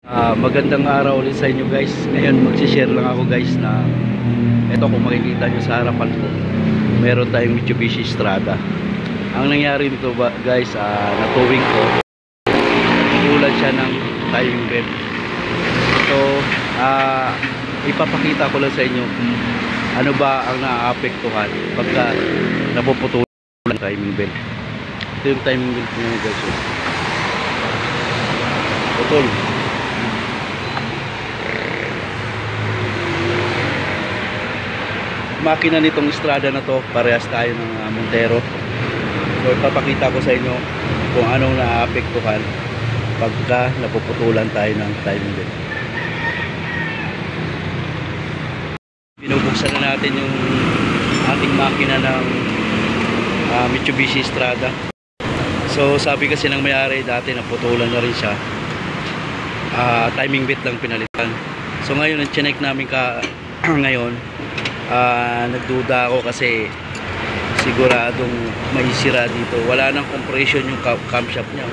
Magandang araw ulit sa inyo guys. Ngayon magsishare lang ako guys na ito, kung makikita nyo sa harapan ko, meron tayong Mitsubishi Strada. Ang nangyari nito guys, natuwing ko, tulad siya ng timing belt. So ipapakita ko lang sa inyo kung ano ba ang naaapektuhan pagka napuputulan ng timing belt. Ito yung timing belt nyo guys. Putol. Makina nitong Strada na to, parehas tayo ng Montero. So ipapakita ko sa inyo kung anong naaapektuhan pagka napuputulan tayo ng timing belt. Binubuksan na natin yung ating makina ng Mitsubishi Strada. So sabi kasi ng may-ari, dati naputulan na rin siya, timing belt lang pinalitan. So ngayon check namin ngayon, nagduda ako kasi siguradong may sira dito. Wala nang compression yung camshaft niya,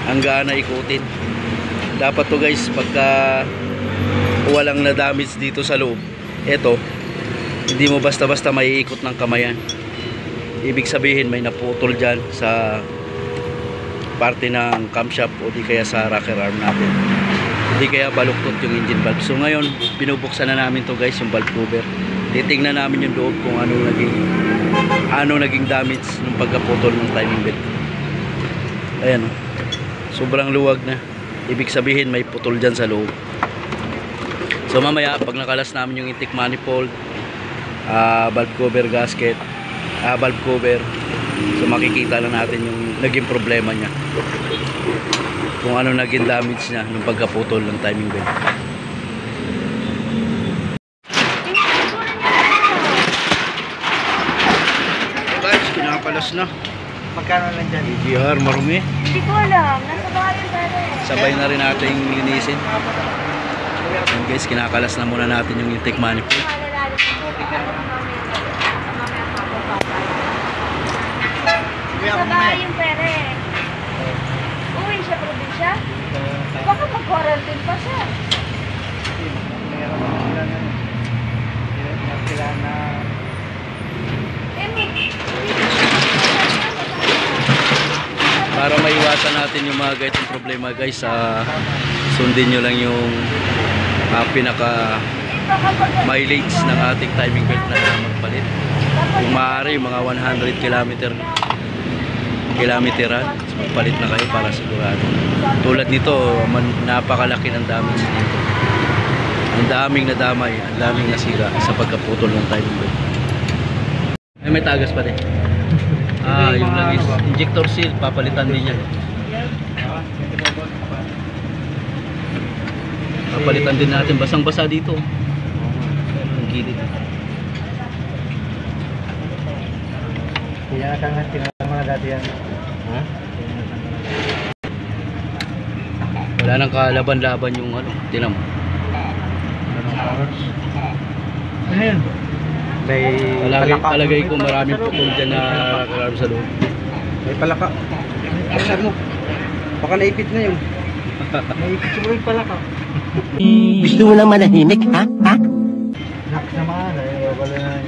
hanggang na ikutin. Dapat to guys, pagka walang na damage dito sa loob, eto, hindi mo basta basta maiikot ng kamayan. Ibig sabihin may naputol dyan sa parte ng camshaft o di kaya sa rocker arm natin, di kaya baluktot yung engine valve. So ngayon binubuksan na namin to guys, yung valve cover. Titingnan namin yung loob kung ano naging damage nung pagkaputol ng timing belt. Ayan o, sobrang luwag na. Ibig sabihin may putol dyan sa loob. So mamaya pag nakalas namin yung intake manifold, valve cover gasket, valve cover, so makikita lang natin yung naging problema niya, kung ano naging damage niya nung pagkaputol ng timing belt. Kinakalas na. Magkano lang dyan? EGR, marumi. Hindi ko alam. Nasa bahay dati. Sabay na rin natin yung linisin. And guys, kinakalas na muna natin yung intake manifold. Nasa bahay yung pere. Uwi siya probinsya? Baka mag-quarantine pa siya. Para maiwasan natin yung mga ganitong problema guys, sundin nyo lang yung pinaka mileage ng ating timing belt na magpalit. Kung maaari mga 100 kilometeran, so magpalit na kayo para sigurado. Tulad nito, napakalaki ng damage dito. Ang daming nadamay, ang daming nasira sa pagkaputol ng timing belt. May tagas pa din. Yung langis, injector seal, papalitan din yan. Papalitan din natin, basang-basa dito. Ang gilid. Tinatanggal mga dati yan. Ha? Wala nang kalaban-laban yung ano, tinan mo. Ano yun? Palagay ko maraming putol dyan na kararo sa loob. May palaka. Asar mo. Baka naipit na yun. Naipit siguro yung palaka. Gusto mo lang manahimik, ha? Ha? Naks naman. Wala na yan.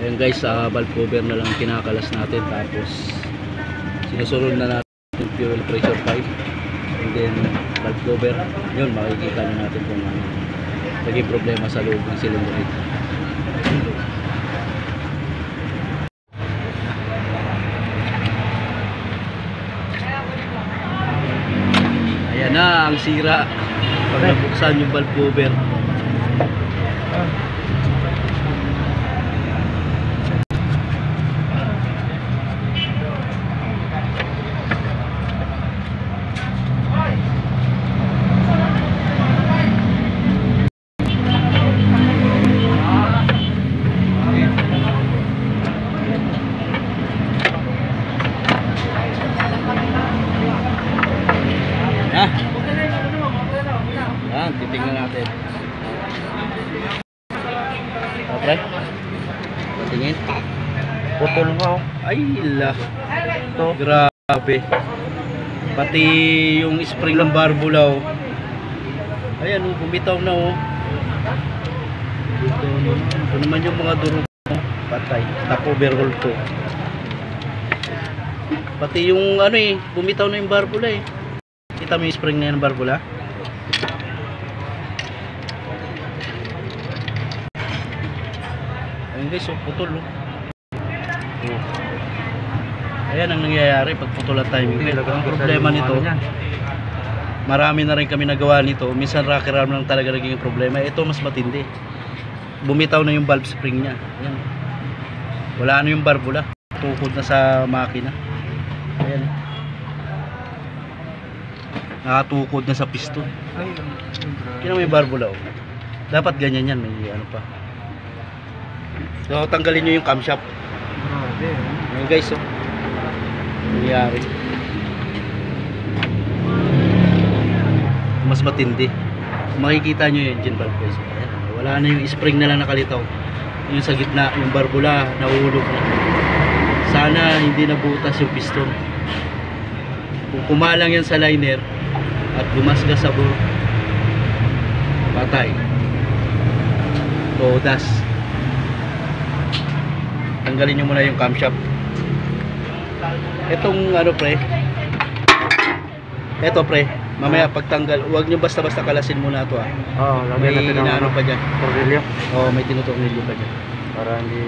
Ayun guys, valve cover na lang kinakalas natin. Tapos sinusunod na natin yung fuel pressure pipe. And then valve cover. Yun, makikita na natin kung ano naging problema sa loob ng cylinder ito. Ayan na ang sira pag nabuksan yung valve cover. Yan, titingnan natin. Okay. Patingin. Putol nga. Ay la. Grabe. Pati yung spring ng barbulaw. Ayan, oh, bumitaw na oh. Ito naman yung mga durog oh, patay. Top overhaul to. Pati yung ano eh, bumitaw na yung barbula eh. Kita mo yung spring na yan ng barbula? Ayun guys, oh, putol oh. Ayan ang nangyayari pag putol ang timing belt. Ang problema nito, marami na rin kami nagawa nito. Minsan rocker arm lang talaga naging problema. Ito mas matindi. Bumitaw na yung valve spring niya. Ayan. Wala na yung barbula. Tukod na sa makina. Ayan. Nakatukod na sa piston. Kaya may barbula oh. Dapat ganyan yan. May ano pa. So tanggalin nyo yung camshaft. Ayan guys oh. Nangyari. Mas matindi. Makikita nyo yung engine valve guys. Ayan. Wala na yung spring na lang nakalitaw. Yung sa gitna, yung barbula nahulog na. Sana hindi nabutas yung piston. Kung kumalang yan sa liner at gumasgas sa buhok, patay. Todas. Tanggalin nyo muna yung camshaft. Etong ano pre, eto pre, mamaya pagtanggal, huwag nyo basta-basta kalasin muna ito ah. Oo, May lagyan natin ng inaano pa dyan. tornilyo. Oo, may tinutornilyo pa dyan. Para hindi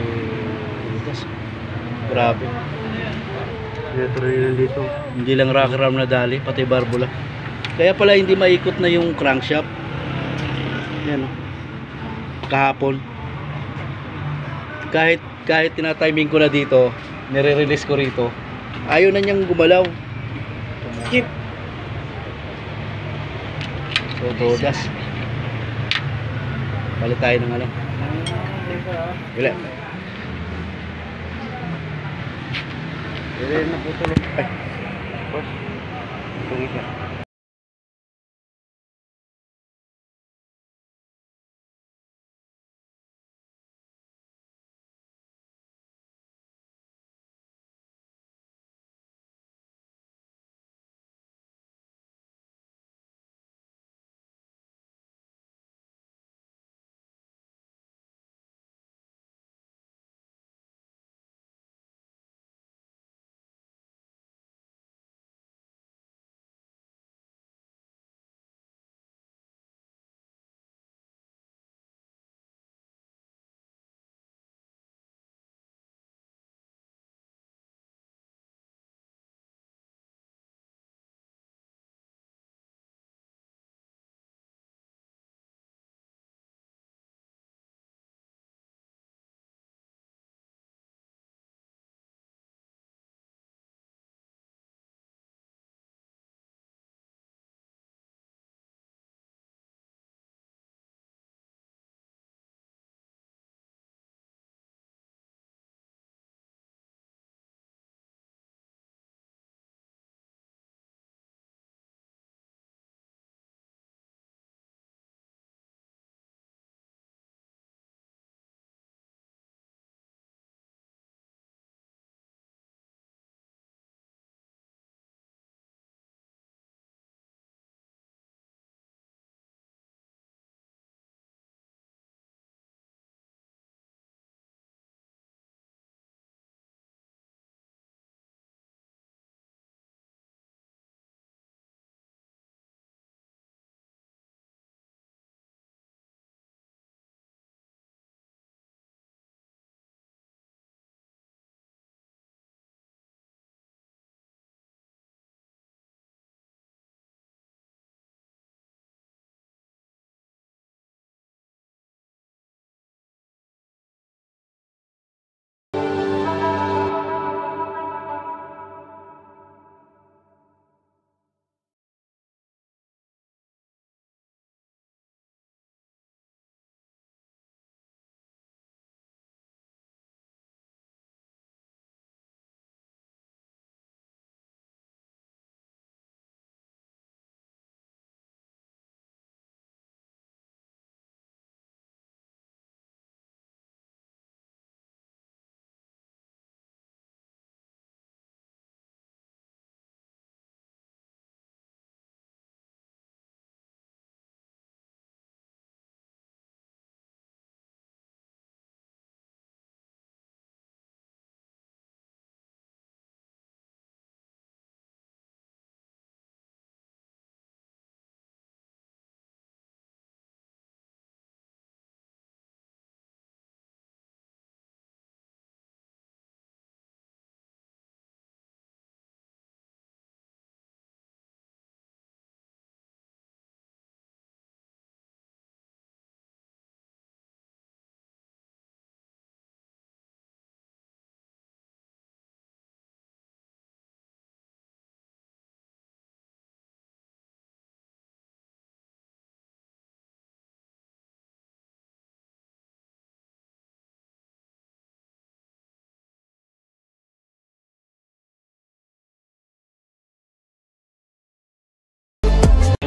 Grabe. tornilyo dito. Hindi lang rocker arm na dali, pati barbula. Kaya pala hindi maikot na yung crankshaft. Yan oh. Kahapon. Kahit tinatiming ko na dito, nire-release ko rito. Ayaw na niyang gumalaw. Skip. So, todas. Palit tayo ng ano. Wala. Dili na putol. Ay. Boss. Tungit.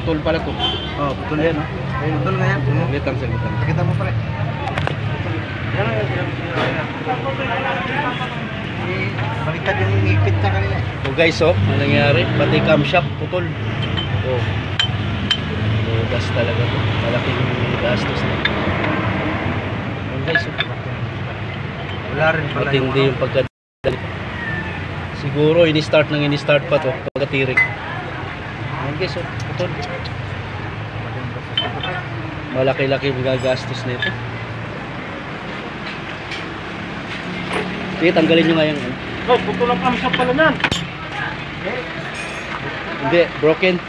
putol pala to. Oh, putol yan, oh. Ayun, putol nga yan. Saglit lang. Pakita mo pare. Baliktad yung ngipit na kanina. So guys, oh, ano nangyari? Pati camshaft putol. Oh. Gas talaga to. Malaking gastos na. Oh, guys, oh. Wala rin pala Matindi yung pagkadali. Siguro ini-start pa to pagkatirik. Ayan guys, oh, putol. Malaki-laki yung gagastos nito. Sige, tanggalin nyo nga yung ano. Oh, putol ang camshaft pala nan. Hindi, broken.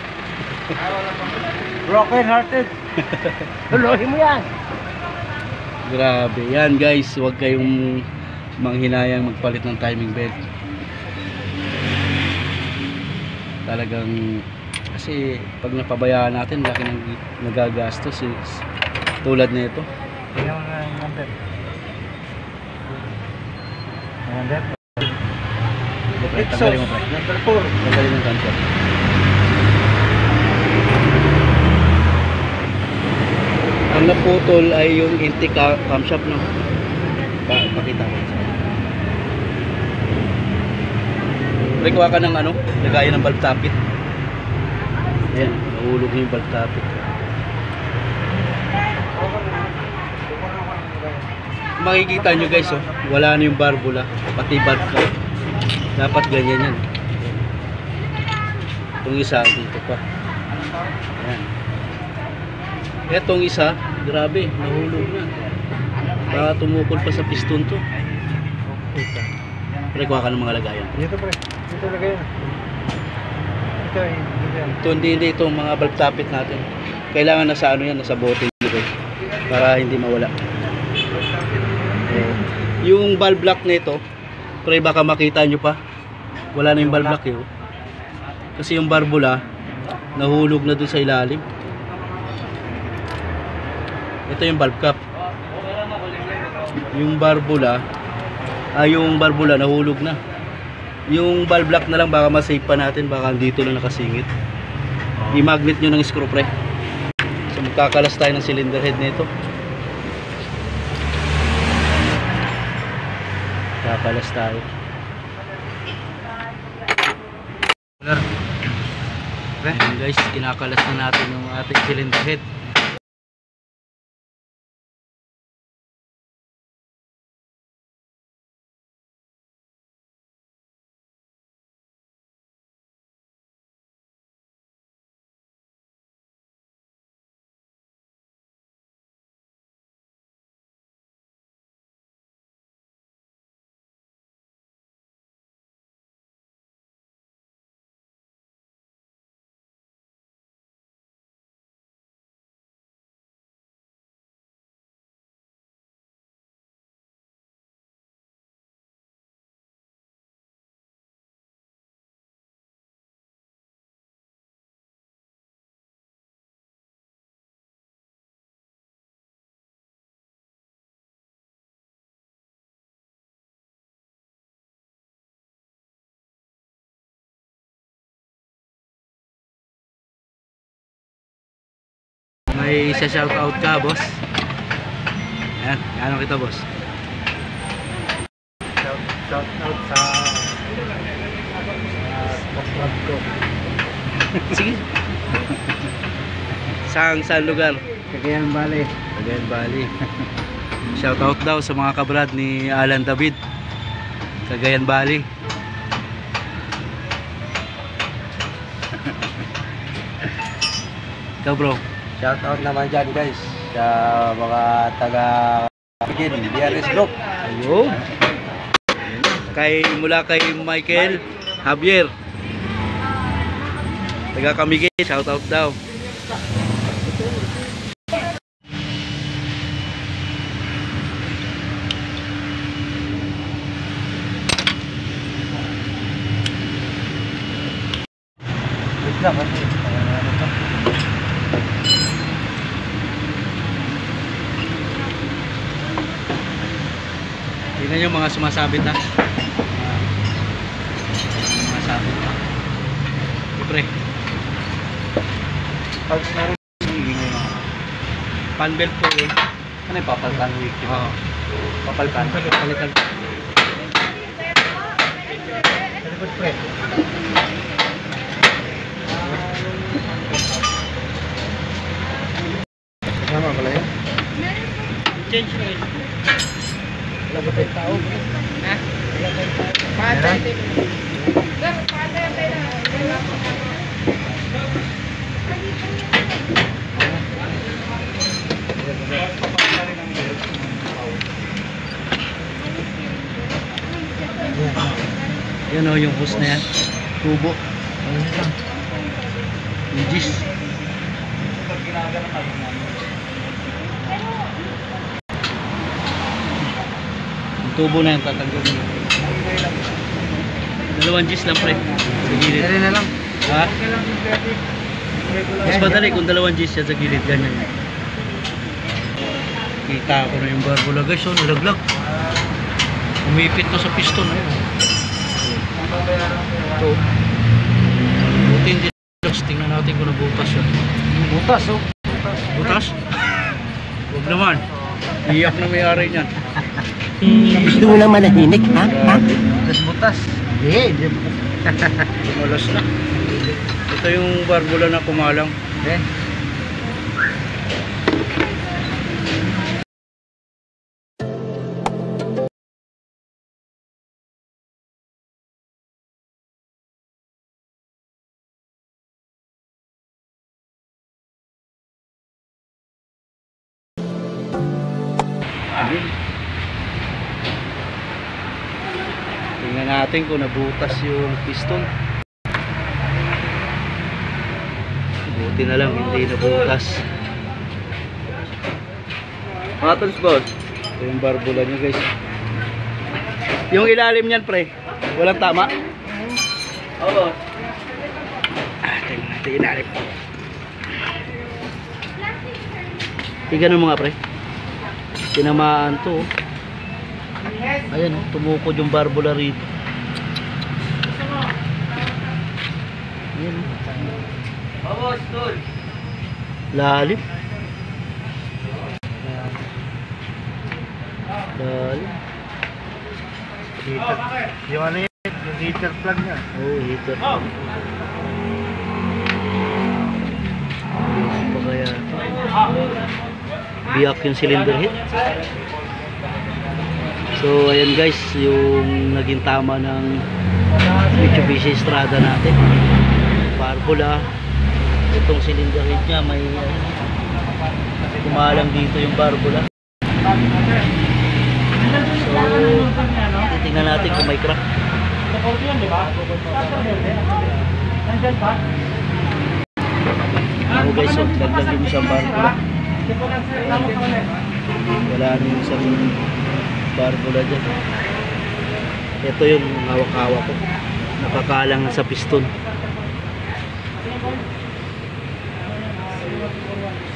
Broken hearted. Tuloy mo yan. Grabe. Yan guys, huwag kayong manghinayang magpalit ng timing belt. Talagang kasi pag napabayaan natin laki ng nagagastos tulad nito. Tingnan mo na yung number. Number? Tanggalin mo pa. Number 4. Tanggalin yung cancel. Ang naputol ay yung intake camshaft, no? Pakita ko. Kuha ka ng ano, lagayan ng valve tappet. Ayan, nahulog yung valve tappet. Makikita nyo guys, oh, wala na yung barbula, pati valve cap. Dapat ganyan yan. Itong isa dito pa. Ayan. Itong isa, grabe, nahulog na. Baka tumukol pa sa piston to. Pre, kuha ka ng mga lagayan. Dito pre. Dito lagay yan. Ito ay dito yan. Hindi itong mga valve tappet natin. Kailangan nasa ano yan, nasa bote nito para hindi mawala. Yung valve block nito, pre, baka makita nyo pa. Wala na yung valve block yun. Kasi yung barbula nahulog na dun sa ilalim. Ito yung valve cap. Yung barbula nahulog na. Yung valve block na lang baka ma-save pa natin, baka dito lang nakasingit. I-magnet nyo ng screw pre. So magkakalas tayo ng cylinder head nito. Kakalas tayo. Ayan guys, kinakalas na natin yung ating cylinder head. May isa shout out ka, boss. Ayan, ano kita, boss? Shout out sa vlog ko. Sige. Saan lugar? Cagayan Valley. Cagayan Valley. Shout out daw sa mga kabrad ni Alan David. Cagayan Valley. Ikaw bro. Shout out naman dyan guys sa mga taga DRS Group. Ayun. Mula kay Michael Javier. Taga Camiguin, shout out daw. Wait lang kasi. Tingnan nyo mga sumasabit ha. Sumasabit ha. Pre. Pag meron ingay na. Fan belt po yun. Ano yung papaltan? Oo. Papaltan? Palitan. Sa likod pre. Kasama pala yun? Change na yun. Wala ba tayong tao? Ha? Wala tayong tao. Meron? Yan o, yung hose na yan. Tubo. Yung gis. Yung tubo na yan, tatanggalin. Dalawang gis lang, pre. Sa gilid. Meron na lang. Ha? Mas madali kung dalawang gis yan sa gilid. Ganyan. Kita ko na yung barbula, guys. Oh, nalaglag. Umipit ko sa piston. Ayun. Ito. Buti hindi. Tingnan natin kung nabutas yun. Butas oh. Butas? Huwag naman. Iyak na may-ari niyan. Gusto mo lang manahimik, ha? Butas. Hindi butas. Tumalas na. Ito yung barbula na kumalang. Eh. Tingnan natin kung nabutas yung piston. Buti na lang hindi nabutas. Matons boss. Ito yung barbula nyo guys. Yung ilalim niyan pre, walang tama. Oo. Tingnan natin ilalim. Tingnan mo nga pre. Tinamaan to. Ayan, tumukod yung barbula rito. Ayan. Lalim. Lalim. Yung ano yun? Yung heater plug niya. Oh, heater. Ano pa kaya? Biyak yung cylinder head. So ayan guys, yung naging tama ng Mitsubishi Strada natin. Barbula. Itong cylinder head niya may kumalang dito yung barbula. So titingnan natin kung may crack. Ano guys, so dagdag yung isang barbula. Wala na yung isang barbula dyan. Ito yung hawak-hawak ko. Nakakalang sa piston.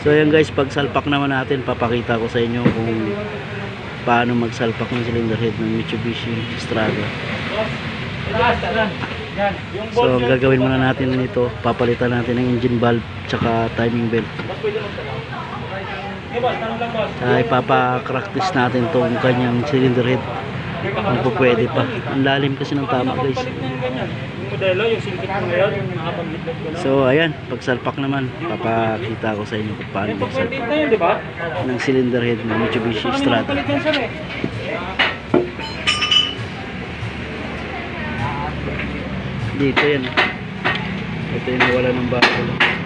So ayan guys, pag salpak naman natin, papakita ko sa inyo kung paano magsalpak ng cylinder head ng Mitsubishi Strada. So ang gagawin muna natin nito, papalitan natin ng engine valve tsaka timing belt. Ay ipapa-crack test natin tong kanyang cylinder head kung po pwede pa. Ang lalim kasi ng tama guys. So ayan, pagsalpak naman papakita ko sa inyo kung paano magsalpak ng cylinder head ng Mitsubishi Strada. Dito yan. Ito yung nawala ng barbula.